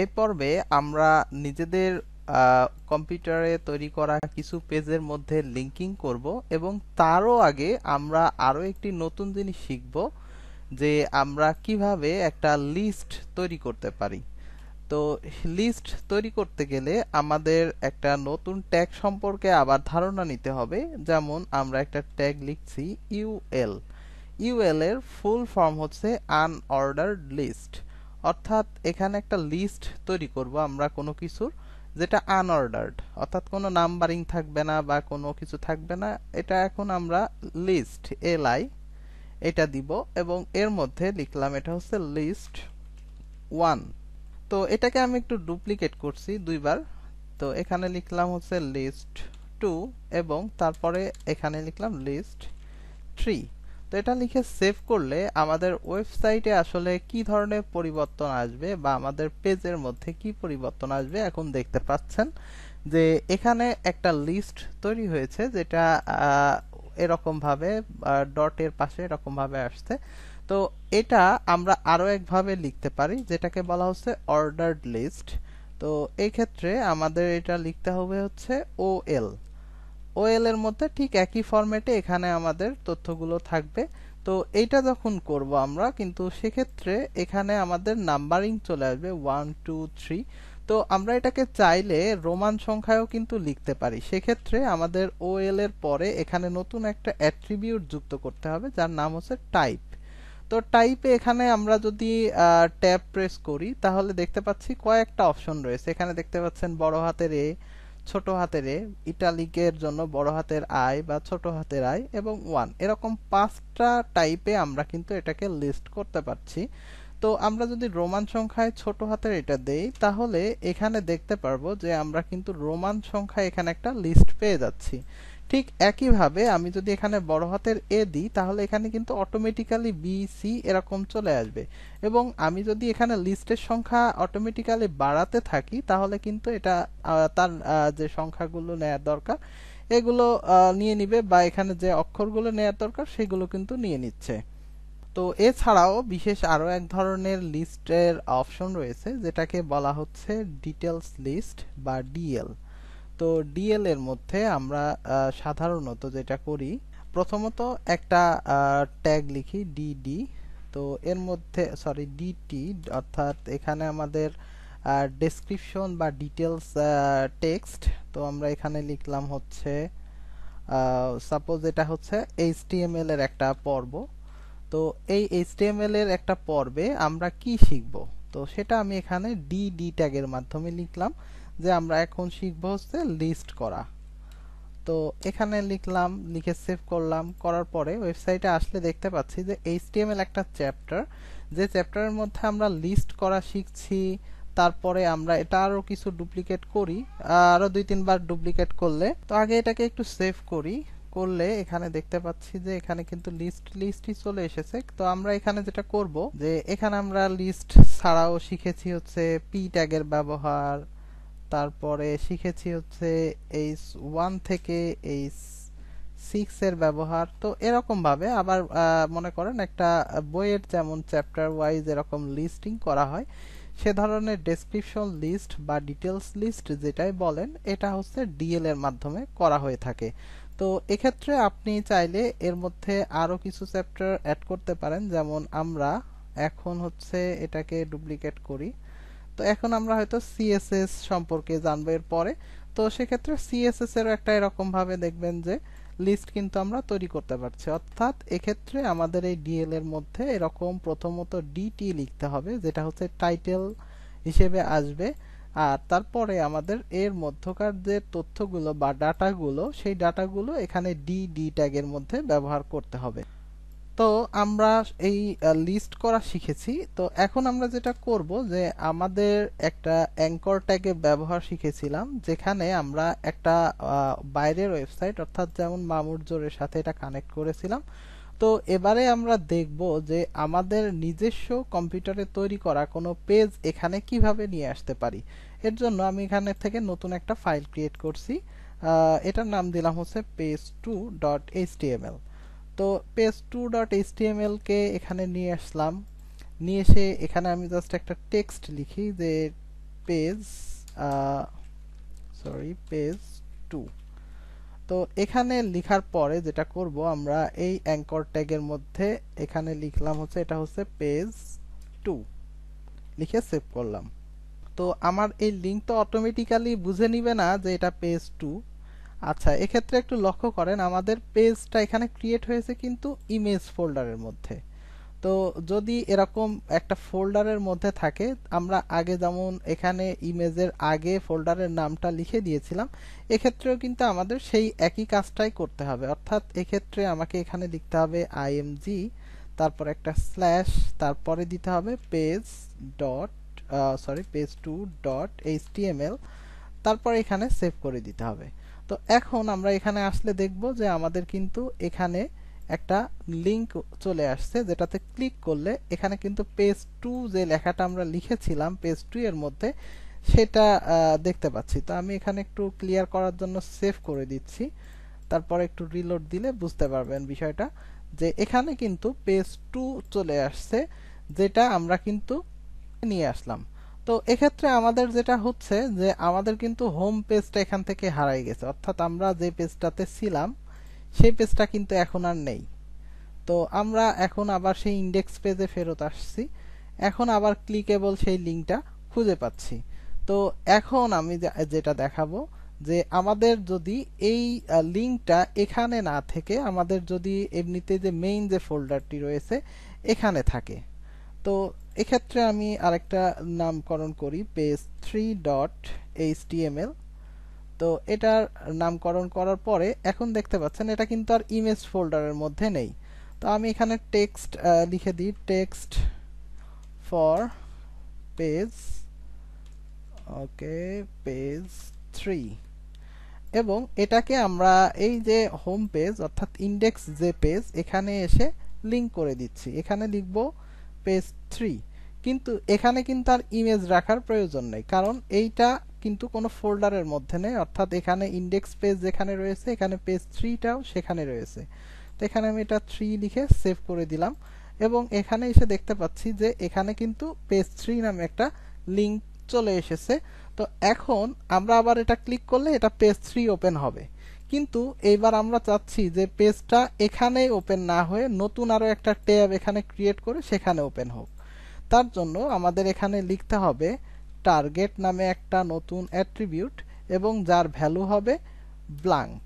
এই পর্বে আমরা নিজেদের কম্পিউটারে তৈরি করা কিছু পেজের মধ্যে লিংকিং করব এবং তারও আগে আমরা আরো একটি নতুন জিনিস শিখব যে আমরা কিভাবে একটা লিস্ট তৈরি করতে পারি। তো লিস্ট তৈরি করতে গেলে আমাদের একটা নতুন ট্যাগ সম্পর্কে আবার ধারণা নিতে হবে। যেমন আমরা একটা ট্যাগ লিখছি ইউএল। ইউএল এর ফুল ফর্ম হচ্ছে আনঅর্ডারড লিস্ট, অর্থাৎ এখানে একটা লিস্ট তৈরি করব আমরা কোনো কিছুর, যেটা আনঅর্ডারড, অর্থাৎ কোনো নাম্বারিং থাকবে না বা কোনো কিছু থাকবে না। এটা এখন আমরা লিস্ট এলআই এটা দিব এবং এর মধ্যে লিখলাম এটা হচ্ছে লিস্ট 1। তো এটাকে আমি একটু ডুপ্লিকেট করছি দুইবার। তো এখানে লিখলাম হচ্ছে লিস্ট 2 এবং তারপরে এখানে লিখলাম লিস্ট 3। তো এটা লিখে সেভ করলে আমাদের ওয়েবসাইটে আসলে কি ধরনের পরিবর্তন আসবে বা আমাদের পেজের মধ্যে কি পরিবর্তন আসবে এখন দেখতে পাচ্ছেন যে এখানে একটা লিস্ট তৈরি হয়েছে, যেটা এরকম ভাবে ডটের পাশে এরকম ভাবে আসছে। তো এটা আমরা আরো একভাবে লিখতে পারি, যেটাকে বলা হচ্ছে অর্ডারড লিস্ট। তো এই ক্ষেত্রে আমাদের এটা লিখতে হবে হচ্ছে ওএল। ওএল এর মধ্যে ঠিক একই ফরম্যাটে এখানে আমাদের তথ্যগুলো থাকবে। তো এইটা যখন করব আমরা, কিন্তু সেক্ষেত্রে এখানে আমাদের নাম্বারিং চলে আসবে 1 2 3। তো আমরা এটাকে চাইলে রোমান সংখ্যায়ও কিন্তু লিখতে পারি। সেক্ষেত্রে আমাদের ওএল এর পরে এখানে নতুন একটা অ্যাট্রিবিউট যুক্ত করতে হবে, যার নাম হচ্ছে টাইপ। তো টাইপে এখানে আমরা যদি ট্যাব প্রেস করি তাহলে দেখতে পাচ্ছি কয়েকটা অপশন রয়েছে। এখানে দেখতে পাচ্ছেন বড় হাতের এ, ছোট হাতের এ, ইটালিকের জন্য বড় হাতের আই বা ছোট হাতের আই এবং 1, এরকম 5টা টাইপে আমরা কিন্তু এটাকে লিস্ট করতে পারছি। তো আমরা যদি রোমান সংখ্যায় ছোট হাতের এটা দেই তাহলে এখানে দেখতে পারবো যে আমরা কিন্তু রোমান সংখ্যায় এখানে একটা লিস্ট পেয়ে যাচ্ছি। ঠিক একইভাবে আমি যদি এখানে বড় হাতের এ দিই তাহলে এখানে কিন্তু অটোমেটিক্যালি বি সি এরকম চলে আসবে। এবং আমি যদি এখানে লিস্টের সংখ্যা অটোমেটিক্যালি বাড়াতে থাকি তাহলে কিন্তু এটা তার যে সংখ্যাগুলো নেওয়ার দরকার এগুলো নিয়ে নিবে, বা এখানে যে অক্ষরগুলো নেওয়ার দরকার সেগুলো কিন্তু নিয়ে নিচ্ছে। তো এছাড়াও বিশেষ আরো এক ধরনের লিস্টের অপশন রয়েছে, যেটাকে বলা হচ্ছে ডিটেলস লিস্ট বা ডিএল। তো ডিএল এর মধ্যে আমরা সাধারণত যেটা করি, প্রথমত একটা ট্যাগ লিখি ডিডি। তো এর মধ্যে ডিটি, অর্থাৎ এখানে আমাদের ডেসক্রিপশন বা ডিটেলস টেক্সট। তো আমরা এখানে লিখলাম হচ্ছে সাপোজ এটা হচ্ছে এইচটিএমএল এর একটা পর্ব। তো এই এইচটিএমএল এর একটা পর্বে আমরা কি শিখব, তো সেটা আমি এখানে ডিডি ট্যাগের মাধ্যমে লিখলাম যে আমরা এখন শিখব হচ্ছে লিস্ট করা। তো এখানে লিখলাম, লিখে সেভ করলাম। করার পরে ওয়েবসাইটে আসলে দেখতে পাচ্ছি যে এইচটিএমএল একটা চ্যাপ্টার, যে চ্যাপ্টারের মধ্যে আমরা লিস্ট করা শিখছি। তারপরে আমরা এটা আরো কিছু ডুপ্লিকেট করি, আরো 2-3 বার ডুপ্লিকেট করলে। তো আগে এটাকে একটু সেভ করি, করলে এখানে দেখতে পাচ্ছি যে এখানে কিন্তু লিস্টই চলে এসেছে। তো আমরা এখানে যেটা করব যে এখানে আমরা লিস্ট ছাড়াও শিখেছি হচ্ছে পি ট্যাগের ব্যবহার, তারপরে শিখেছি হচ্ছে H1 থেকে H6 এর ব্যবহার। তো এরকম ভাবে আবার মনে করেন একটা বইয়ের যেমন চ্যাপ্টার ওয়াইজ এরকম লিস্টিং করা হয়, সে ধরনের ডেসক্রিপশন লিস্ট বা ডিটেলস লিস্ট যেটাই বলেন, এটা হচ্ছে ডিএল এর মাধ্যমে করা হয়ে থাকে। তো এক্ষেত্রে আপনি চাইলে এর মধ্যে আরো কিছু চ্যাপ্টার অ্যাড করতে পারেন। যেমন আমরা এখন হচ্ছে এটাকে ডুপ্লিকেট করি। তো এখন আমরা হয়তো সিএসএস সম্পর্কে জানবো এর পরে। তো সেক্ষেত্রে সিএসএস এর একটা এরকম ভাবে দেখবেন যে লিস্ট কিন্তু আমরা তৈরি করতে পারছি। অর্থাৎ এক্ষেত্রে আমাদের এই ডিএল এর মধ্যে এরকম প্রথমত ডিটি লিখতে হবে, যেটা হচ্ছে টাইটেল হিসেবে আসবে। আর তারপরে আমাদের এর মধ্যকার যে তথ্যগুলো বা ডাটাগুলো, সেই ডাটাগুলো এখানে ডিডি ট্যাগের মধ্যে ব্যবহার করতে হবে। তো আমরা এই লিস্ট করা শিখেছি। তো এখন আমরা যেটা করব যে আমাদের একটা অ্যাঙ্কর ট্যাগের ব্যবহার শিখেছিলাম, যেখানে আমরা একটা বাইরের ওয়েবসাইট অর্থাৎ যেমন মামুরজোরের সাথে এটা কানেক্ট করেছিলাম। তো এবারে আমরা দেখব যে আমাদের নিজস্ব কম্পিউটারে তৈরি করা কোনো পেজ এখানে কিভাবে নিয়ে আসতে পারি। এর জন্য আমি এখানে থেকে নতুন একটা ফাইল ক্রিয়েট করছি, এটার নাম দিলাম হচ্ছে page2.html। তো page2.html কে এখানে নিয়ে আসলাম, নিয়ে এসে এখানে আমি জাস্ট একটা টেক্সট লিখি যে পেজ পেজ 2। তো এখানে লেখার পরে যেটা করব আমরা এই অ্যাঙ্কর ট্যাগের মধ্যে এখানে লিখলাম হচ্ছে এটা হচ্ছে পেজ 2 লিখে সেভ করলাম। তো আমার এই লিংক তো অটোমেটিক্যালি বুঝে নিবে না যে এটা পেজ 2। আচ্ছা, এক্ষেত্রে একটু লক্ষ্য করেন আমাদের পেজটা এখানে ক্রিয়েট হয়েছে কিন্তু ইমেজ ফোল্ডারের মধ্যে। তো যদি এরকম একটা ফোল্ডারের মধ্যে থাকে, আমরা আগে যেমন এখানে ইমেজের আগে ফোল্ডারের নামটা লিখে দিয়েছিলাম, এক্ষেত্রেও কিন্তু আমাদের সেই একই কাজটাই করতে হবে। অর্থাৎ এক্ষেত্রে আমাকে এখানে লিখতে হবে img, তারপর একটা স্ল্যাশ, তারপরে দিতে হবে page dot page 2 dot html, তারপর এখানে সেভ করে দিতে হবে। তো এখন আমরা এখানে আসলে দেখব যে আমাদের কিন্তু এখানে একটা লিংক চলে আসছে, যেটাতে ক্লিক করলে এখানে কিন্তু পেজ 2 যে লেখাটা আমরা লিখেছিলাম পেজ 2 এর মধ্যে সেটা দেখতে পাচ্ছি। তো আমি এখানে একটু ক্লিয়ার করার জন্য সেভ করে দিচ্ছি, তারপর একটু রিলোড দিলে বুঝতে পারবেন বিষয়টা, যে এখানে কিন্তু পেজ 2 চলে আসছে, যেটা আমরা কিন্তু নিয়ে আসলাম। তো এক্ষেত্রে আমাদের যেটা হচ্ছে যে আমাদের কিন্তু হোম পেজটা এখান থেকে হারাই গেছে, অর্থাৎ আমরা যে পেজটাতে ছিলাম সেই পেজটা কিন্তু এখন আর নেই। তো আমরা এখন আবার সেই ইন্ডেক্স পেজে ফেরত আসছি, এখন আবার ক্লিকেবল সেই লিংকটা খুঁজে পাচ্ছি। তো এখন আমি যেটা দেখাবো যে আমাদের যদি এই লিংকটা এখানে না থেকে আমাদের যদি এমনিতে যে মেইন যে ফোল্ডারটি রয়েছে এখানে থাকে, তো এক্ষেত্রে আমি আরেকটা নামকরণ করি পেজ 3.html। তো এটার নামকরণ করার পরে এখন দেখতে পাচ্ছেন এটা কিন্তু আর ইমেজ ফোল্ডারের মধ্যে নেই। তো আমি এখানে টেক্সট লিখে দিই, text for page, okay, page 3, এবং এটাকে আমরা এই যে হোম পেজ অর্থাৎ ইন্ডেক্স যে পেজ এখানে এসে লিংক করে দিচ্ছি। এখানে লিখব পেজ 3, কিন্তু এখানে কিন্তু আর ইমেজ রাখার প্রয়োজন নেই, কারণ এইটা কিন্তু কোনো ফোল্ডারের মধ্যে নেই, অর্থাৎ এখানে ইন্ডেক্স পেজ যেখানে রয়েছে এখানে পেজ 3টাও সেখানে রয়েছে। তো এখানে আমি এটা 3 লিখে সেভ করে দিলাম, এবং এখানে এসে দেখতে পাচ্ছি যে এখানে কিন্তু পেজ 3 নামে একটা লিংক চলে এসেছে। তো এখন আমরা আবার এটা ক্লিক করলে এটা পেজ 3 ওপেন হবে, কিন্তু এইবার আমরা চাচ্ছি যে পেজটা এখানে ওপেন না হয়ে নতুন আরো একটা ট্যাব এখানে ক্রিয়েট করে সেখানে ওপেন হোক। তার জন্য আমাদের এখানে লিখতে হবে টার্গেট নামে একটা নতুন অ্যাট্রিবিউট, এবং যার ভ্যালু হবে ব্ল্যাঙ্ক।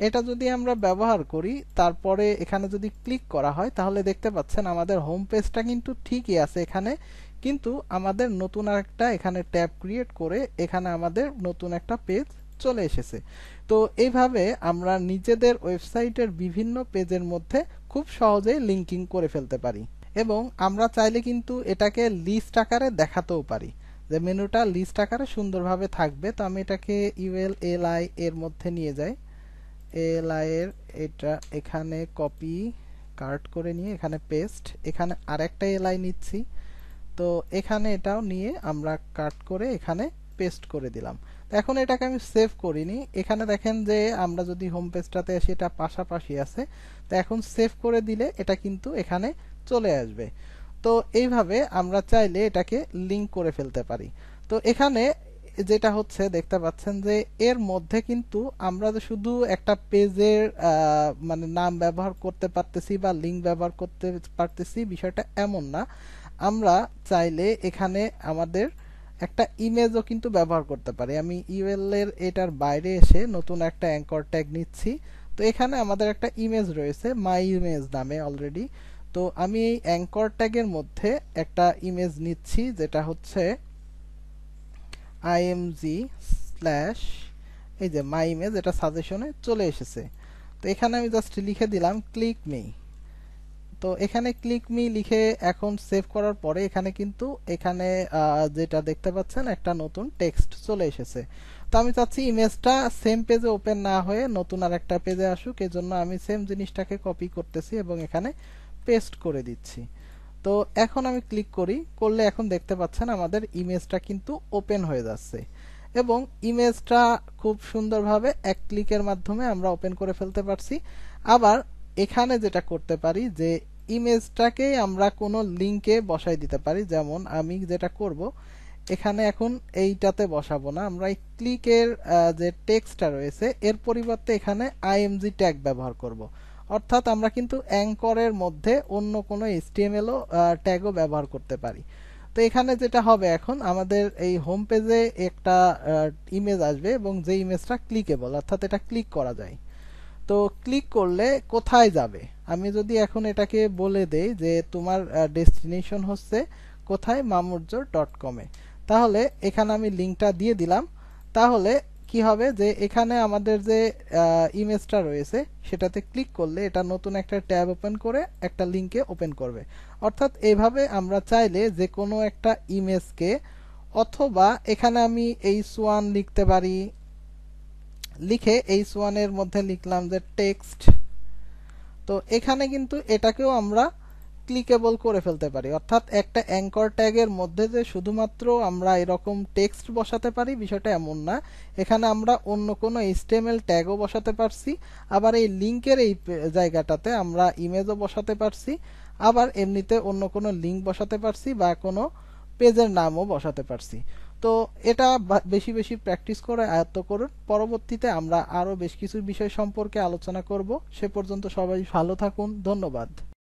এটা যদি আমরা ব্যবহার করি তারপরে এখানে যদি ক্লিক করা হয় তাহলে দেখতে পাচ্ছেন আমাদের হোম পেজটা কিন্তু ঠিকই আছে এখানে, কিন্তু আমাদের নতুন আরেকটা এখানে ট্যাব ক্রিয়েট করে এখানে আমাদের নতুন একটা পেজ চলে এসেছে। তো এইভাবে আমরা নিজেদের ওয়েবসাইটের বিভিন্ন পেজের মধ্যে খুব সহজেই লিংকিং করে ফেলতে পারি, এবং আমরা চাইলে কিন্তু এটাকে লিস্ট আকারে দেখাতেও পারি, যে মেনুটা লিস্ট আকারে সুন্দরভাবে থাকবে। তো আমি এটাকে ULLI এর মধ্যে নিয়ে যাই, এলআই এর এটা এখানে কপি কাট করে নিয়ে এখানে পেস্ট, এখানে আরেকটা এলআই নিচ্ছি, তো এখানে এটাও নিয়ে আমরা কাট করে এখানে পেস্ট করে দিলাম। এখন এটাকে আমি সেভ করিনি, এখানে দেখেন যে আমরা যদি হোম পেজটাতে আসি এটা পাশাপাশি আছে, তো এখন সেভ করে দিলে এটা কিন্তু এখানে চলে আসবে। তো এইভাবে আমরা চাইলে এটাকে লিংক করে ফেলতে পারি। তো এখানে যেটা হচ্ছে দেখতে পাচ্ছেন যে এর মধ্যে কিন্তু আমরা শুধু একটা পেজের মানে নাম ব্যবহার করতে পারতেছি বা লিংক ব্যবহার করতে পারতেছি, বিষয়টা এমন না। আমরা চাইলে এখানে আমাদের একটা ইমেজও কিন্তু ব্যবহার করতে পারি। আমি ইউএল এর এটার বাইরে এসে নতুন একটা অ্যাঙ্কর ট্যাগ নিচ্ছি। তো এখানে আমাদের একটা ইমেজ রয়েছে মাই ইমেজ নামে অলরেডি। তো আমি এই অ্যাঙ্কর ট্যাগের মধ্যে একটা ইমেজ নিচ্ছি, যেটা হচ্ছে img স্ল্যাশ এই যে মাই ইমেজ, এটা সাজেশনে চলে এসেছে। তো এখানে আমি জাস্ট লিখে দিলাম ক্লিক মি। তো এখানে ক্লিক মি লিখে এখন সেভ করার পরে এখানে কিন্তু এখানে যেটা দেখতে পাচ্ছেন একটা নতুন টেক্সট চলে এসেছে। তো আমি চাচ্ছি ইমেজটা সেম পেজে ওপেন না হয়ে নতুন আর একটা পেজে আসুক, এজন্য আমি সেম জিনিসটাকে কপি করতেছি এবং এখানে পেস্ট করে দিচ্ছি। তো এখন আমি ক্লিক করি, করলে এখন দেখতে পাচ্ছেন আমাদের ইমেজটা কিন্তু ওপেন হয়ে যাচ্ছে, এবং ইমেজটা খুব সুন্দরভাবে এক ক্লিকের মাধ্যমে আমরা ওপেন করে ফেলতে পারছি। আবার এখানে যেটা করতে পারি যে ইমেজটাকে আমরা কোনো লিংকে বসাই দিতে পারি। যেমন আমি যেটা করব, এখানে এখন এইটাতে বসাবো না, আমরা এই ক্লিকের যে টেক্সটটা রয়েছে এর পরিবর্তে এখানে আইএমজি ট্যাগ ব্যবহার করব। অর্থাৎ আমরা কিন্তু অ্যাঙ্করের মধ্যে অন্য কোনো এইচটিএমএল ট্যাগও ব্যবহার করতে পারি। তো এখানে যেটা হবে, এখন আমাদের এই হোম পেজে একটা ইমেজ আসবে এবং যে ইমেজটা ক্লিকেবল, অর্থাৎ এটা ক্লিক করা যায়। তো ক্লিক করলে কোথায় যাবে, আমি যদি এখন এটাকে বলে দেই যে তোমার ডেস্টিনেশন হচ্ছে কোথায়, mamurjor.com-এ, তাহলে এখানে আমি লিঙ্কটা দিয়ে দিলাম। তাহলে কি হবে যে এখানে আমাদের যে ইমেজটা রয়েছে সেটাতে ক্লিক করলে এটা নতুন একটা ট্যাব ওপেন করে একটা লিঙ্কে ওপেন করবে। অর্থাৎ এইভাবে আমরা চাইলে যে কোনো একটা ইমেজকে, অথবা এখানে আমি h1 লিখতে পারি, লিখে h1 এর মধ্যে লিখলাম যে টেক্সট। তো এখানে কিন্তু এটাকেও আমরা ক্লিকেবল করে ফেলতে পারি। অর্থাৎ একটা অ্যাঙ্কর ট্যাগের মধ্যে যে শুধুমাত্র আমরা এরকম টেক্সট বসাতে পারি বিষয়টা এমন না, এখানে আমরা অন্য কোনো এইচটিএমএল ট্যাগও বসাতে পারছি, আবার এই লিঙ্কের এই জায়গাটাতে আমরা ইমেজও বসাতে পারছি, আবার এমনিতে অন্য কোনো লিঙ্ক বসাতে পারছি বা কোনো পেজের নামও বসাতে পারছি। তো এটা বেশি বেশি প্র্যাকটিস করে আয়ত্ত করুন। পরবর্তীতে আমরা আরো বেশ কিছু বিষয় সম্পর্কে আলোচনা করব। সে পর্যন্ত সবাই ভালো থাকুন। ধন্যবাদ।